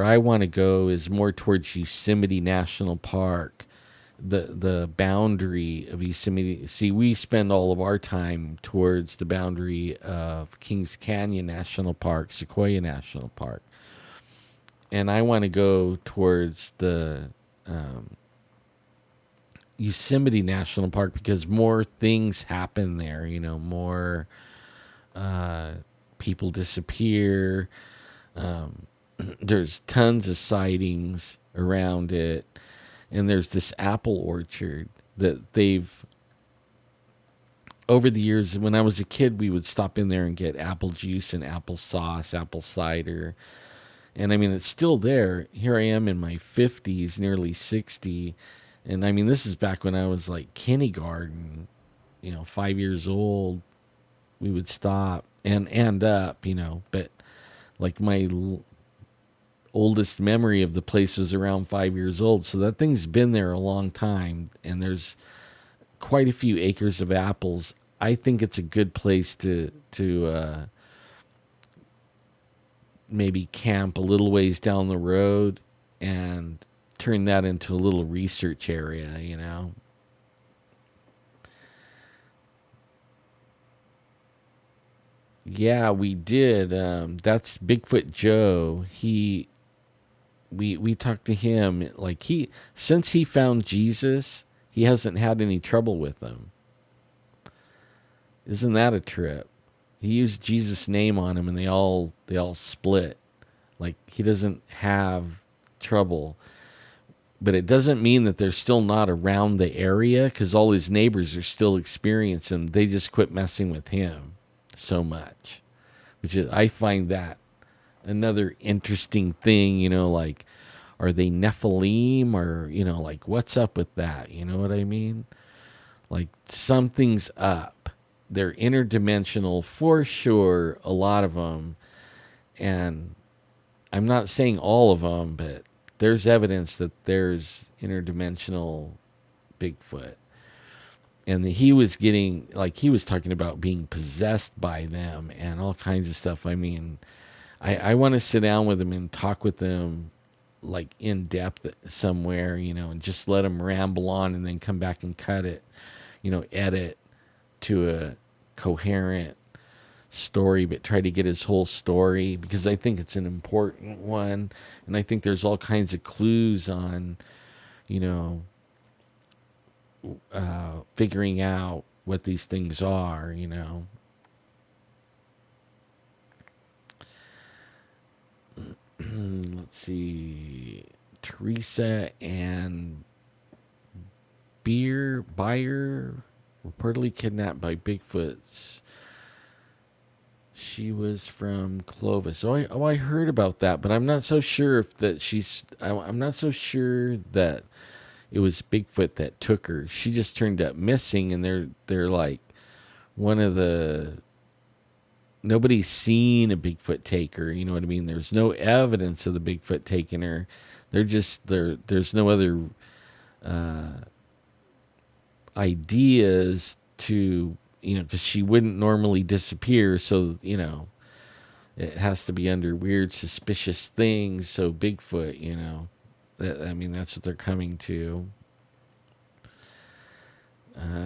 I want to go is more towards Yosemite National Park, the boundary of Yosemite. See, we spend all of our time towards the boundary of Kings Canyon National Park, Sequoia National Park, and I want to go towards the Yosemite National Park because more things happen there. More people disappear. There's tons of sightings around it, and there's this apple orchard that they've over the years. When I was a kid, we would stop in there and get apple juice and apple sauce, apple cider. And I mean, it's still there. Here I am in my 50s, nearly 60. And I mean, this is back when I was like kindergarten, 5 years old. We would stop and end up, but like my oldest memory of the place was around 5 years old. So that thing's been there a long time. And there's quite a few acres of apples. I think it's a good place to maybe camp a little ways down the road and turn that into a little research area. Yeah, we did. That's Bigfoot Joe. We talked to him. Like, since he found Jesus, he hasn't had any trouble with them. Isn't that a trip? He used Jesus' name on him, and they all split. Like, he doesn't have trouble, but it doesn't mean that they're still not around the area, because all his neighbors are still experiencing. They just quit messing with him so much, which is, I find that another interesting thing. Like, are they Nephilim, or like, what's up with that? You know what I mean? Like, something's up. They're interdimensional for sure, a lot of them. And I'm not saying all of them, but there's evidence that there's interdimensional Bigfoot. And he was talking about being possessed by them and all kinds of stuff. I mean, I want to sit down with him and talk with them like in depth somewhere, and just let him ramble on and then come back and cut it, edit to a coherent story, but try to get his whole story, because I think it's an important one, and I think there's all kinds of clues on, figuring out what these things are. Let's see, Teresa and Beer Buyer reportedly kidnapped by Bigfoots. She was from Clovis. I heard about that, but I'm not so sure if that I'm not so sure that it was Bigfoot that took her. She just turned up missing, and they're like one of the. Nobody's seen a Bigfoot take her. You know what I mean? There's no evidence of the Bigfoot taking her. There's no other ideas to, because she wouldn't normally disappear. So, it has to be under weird, suspicious things. So Bigfoot, that's what they're coming to.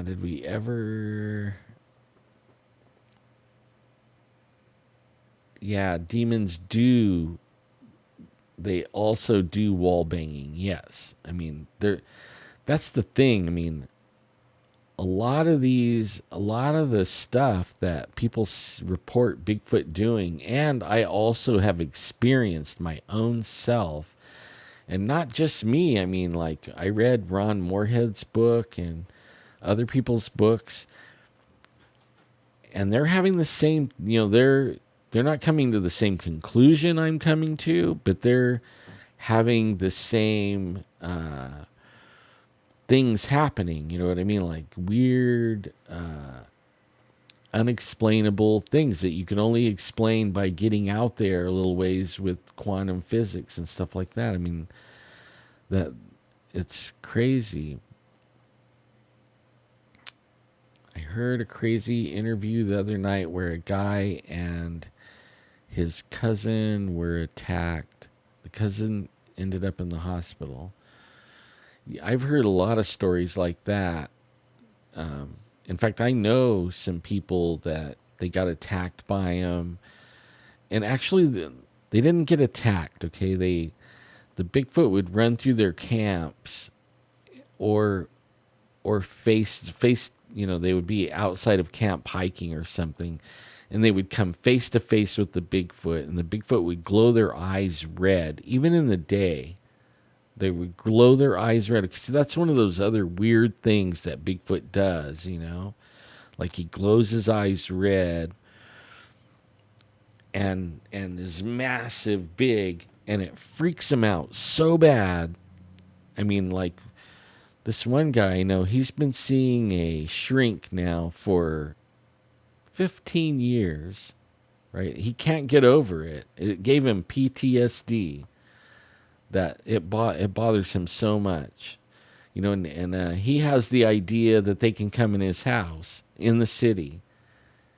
Did we ever? Yeah, demons do. They also do wall banging. Yes, I mean, that's the thing. I mean, a lot of the stuff that people report Bigfoot doing, and I also have experienced my own self, and not just me. I mean, like, I read Ron Moorhead's book and other people's books, and they're having the same, they're not coming to the same conclusion I'm coming to, but they're having the same things happening. You know what I mean? Like weird unexplainable things that you can only explain by getting out there a little ways with quantum physics and stuff like that. I mean, that it's crazy. I heard a crazy interview the other night where a guy and his cousin were attacked. The cousin ended up in the hospital. I've heard a lot of stories like that. In fact, I know some people that they got attacked by him, and actually, they didn't get attacked. Okay, the Bigfoot would run through their camps, or face. You know, they would be outside of camp hiking or something, and they would come face to face with the Bigfoot, and the Bigfoot would glow their eyes red, even in the day. They would glow their eyes red. Because that's one of those other weird things that Bigfoot does, you know? Like he glows his eyes red and is massive, big, and it freaks him out so bad. I mean, like this one guy, you know, he's been seeing a shrink now for 15 years, right? He can't get over it. It gave him PTSD that it bothers him so much. You know, and he has the idea that they can come in his house in the city,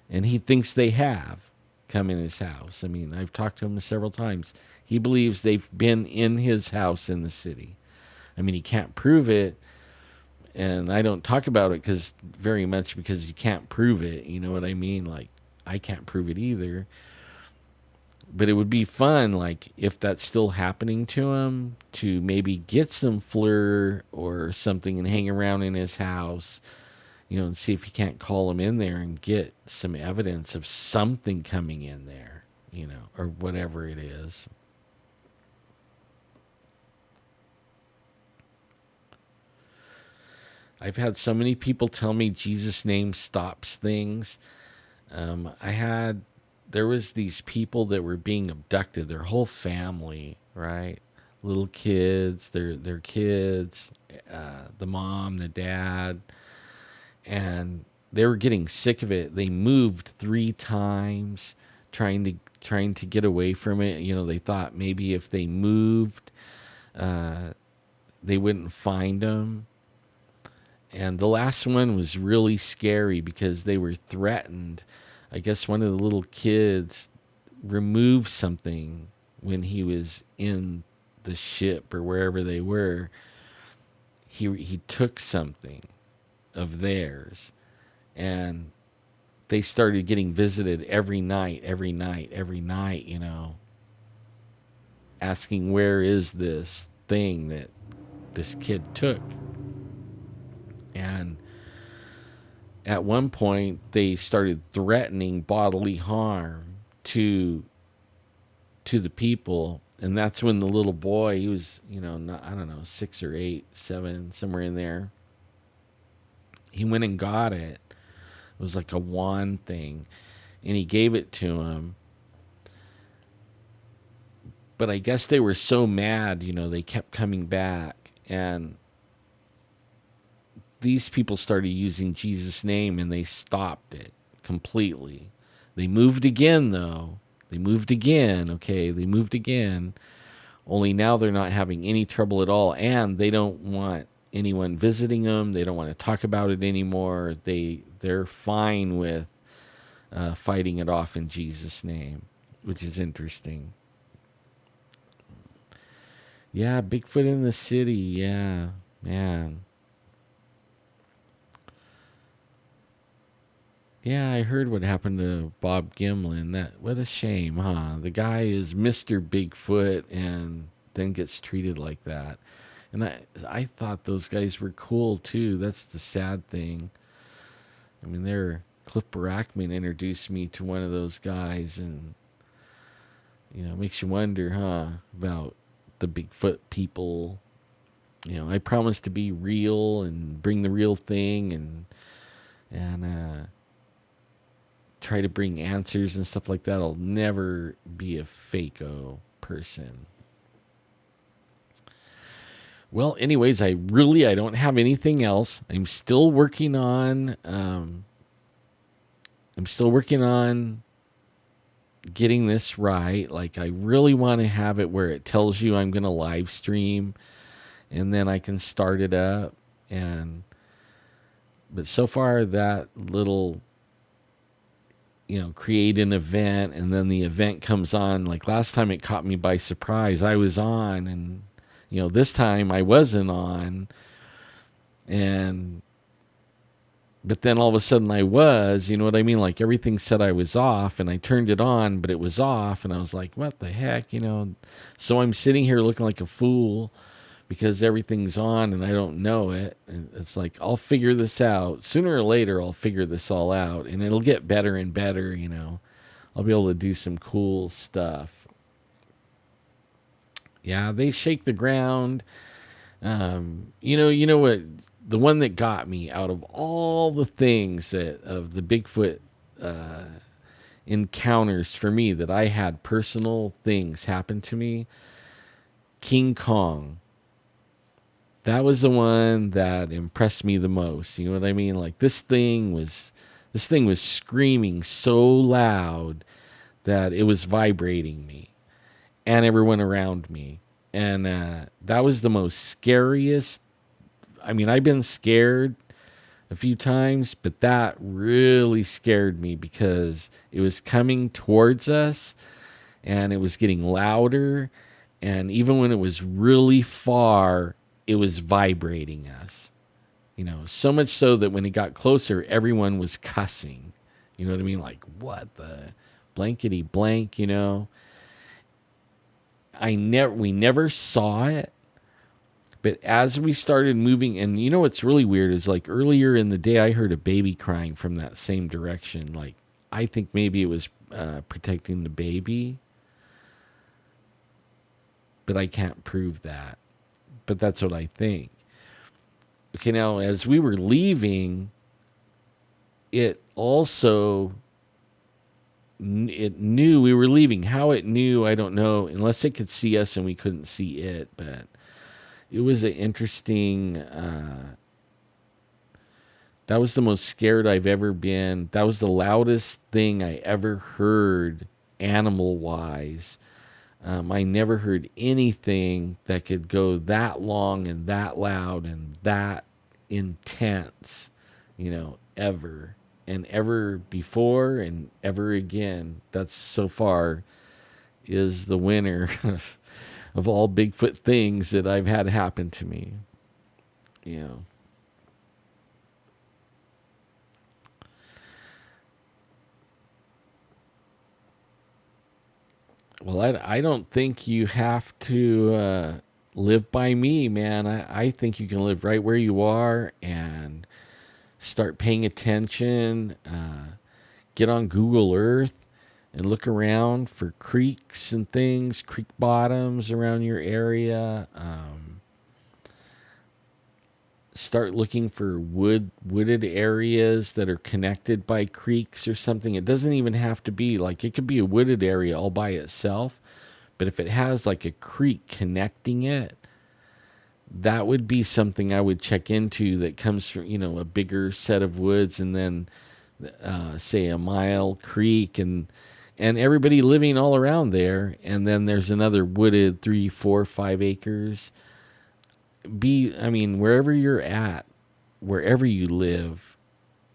and he thinks they have come in his house. I mean, I've talked to him several times. He believes they've been in his house in the city. I mean, he can't prove it, and I don't talk about it very much because you can't prove it. You know what I mean? Like, I can't prove it either. But it would be fun, like, if that's still happening to him, to maybe get some FLIR or something and hang around in his house, you know, and see if he can't call him in there and get some evidence of something coming in there, you know, or whatever it is. I've had so many people tell me Jesus' name stops things. I had there was these people that were being abducted, their whole family, right? Little kids, their kids, the mom, the dad, and they were getting sick of it. They moved 3 times trying to get away from it. You know, they thought maybe if they moved, they wouldn't find them. And the last one was really scary because they were threatened. I guess one of the little kids removed something when he was in the ship or wherever they were. He took something of theirs, and they started getting visited every night, you know, asking where is this thing that this kid took. And at one point, they started threatening bodily harm to the people, and that's when the little boy, he was, you know, not, I don't know, 6 or 8, 7, somewhere in there. He went and got it. It was like a wand thing, and he gave it to him. But I guess they were so mad, you know, they kept coming back, and these people started using Jesus' name, and they stopped it completely. They moved again, though. They moved again, okay? They moved again. Only now they're not having any trouble at all, and they don't want anyone visiting them. They don't want to talk about it anymore. They're fine with fighting it off in Jesus' name, which is interesting. Yeah, Bigfoot in the city. Yeah, man. Yeah, I heard what happened to Bob Gimlin. What a shame, huh? The guy is Mr. Bigfoot and then gets treated like that. And I thought those guys were cool too. That's the sad thing. I mean, Cliff Barackman introduced me to one of those guys, and you know, it makes you wonder, huh, about the Bigfoot people. You know, I promised to be real and bring the real thing, and try to bring answers and stuff like that. I'll never be a fake-o person. Well, anyways, I don't have anything else. I'm still working on I'm still working on getting this right. Like, I really want to have it where it tells you I'm going to live stream, and then I can start it up. But so far, that little, create an event, and then the event comes on. Like last time, it caught me by surprise. I was on, and this time I wasn't on, and but then all of a sudden I was. You know what I mean? Like, everything said I was off, and I turned it on, but it was off, and I was like, "What the heck?" So I'm sitting here looking like a fool because everything's on and I don't know it. And it's like, I'll figure this out. Sooner or later, I'll figure this all out, and it'll get better and better. I'll be able to do some cool stuff. Yeah, they shake the ground. You know what? The one that got me out of all the things of the Bigfoot encounters for me, that I had personal things happen to me, King Kong. That was the one that impressed me the most. You know what I mean? Like, this thing was screaming so loud that it was vibrating me and everyone around me. And that was the most scariest. I mean, I've been scared a few times, but that really scared me because it was coming towards us and it was getting louder. And even when it was really far, it was vibrating us. So much so that when it got closer, everyone was cussing. You know what I mean? Like, what the blankety blank, we never saw it, but as we started moving, and what's really weird is, like, earlier in the day, I heard a baby crying from that same direction. Like, I think maybe it was protecting the baby, but I can't prove that. But that's what I think. Okay, now as we were leaving, it also it knew we were leaving. How it knew, I don't know, unless it could see us and we couldn't see it. But it was an interesting. That was the most scared I've ever been. That was the loudest thing I ever heard, animal wise. I never heard anything that could go that long and that loud and that intense, ever and ever before and ever again. That's so far is the winner of all Bigfoot things that I've had happen to me. You know. Well, I don't think you have to live by me, man. I think you can live right where you are and start paying attention. Get on Google Earth and look around for creeks and things, creek bottoms around your area. Start looking for wooded areas that are connected by creeks or something. It doesn't even have to be like, it could be a wooded area all by itself, but if it has like a creek connecting it, that would be something I would check into, that comes from, a bigger set of woods, and then say a mile creek, and everybody living all around there, and then there's another wooded 3, 4, 5 acres. Wherever you're at, wherever you live,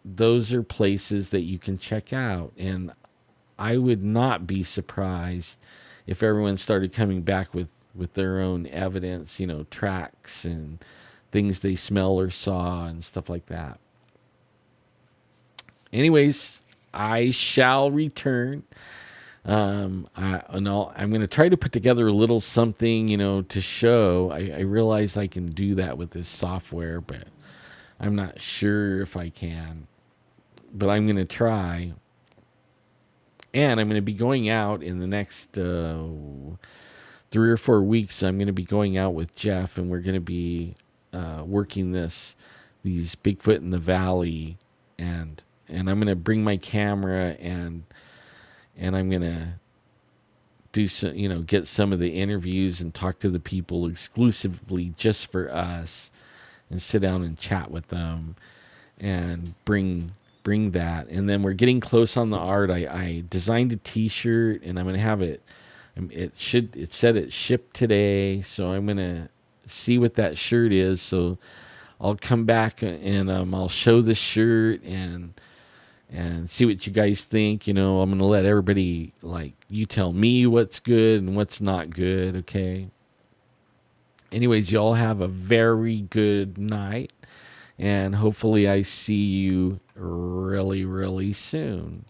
those are places that you can check out. And I would not be surprised if everyone started coming back with their own evidence, tracks and things they smell or saw and stuff like that. Anyways, I shall return. I'm going to try to put together a little something, to show. I realize I can do that with this software, but I'm not sure if I can. But I'm going to try. And I'm going to be going out in the next 3 or 4 weeks. I'm going to be going out with Jeff, and we're going to be working these Bigfoot in the Valley, and I'm going to bring my camera, and I'm going to do some, get some of the interviews and talk to the people exclusively just for us, and sit down and chat with them, and bring bring that. And then we're getting close on the art. I designed a T-shirt, and I'm gonna have it. It said it shipped today, so I'm gonna see what that shirt is. So I'll come back and I'll show the shirt and see what you guys think. You know, I'm gonna let everybody, like, you tell me what's good and what's not good. Okay. Anyways, y'all have a very good night, and hopefully I see you really, really soon.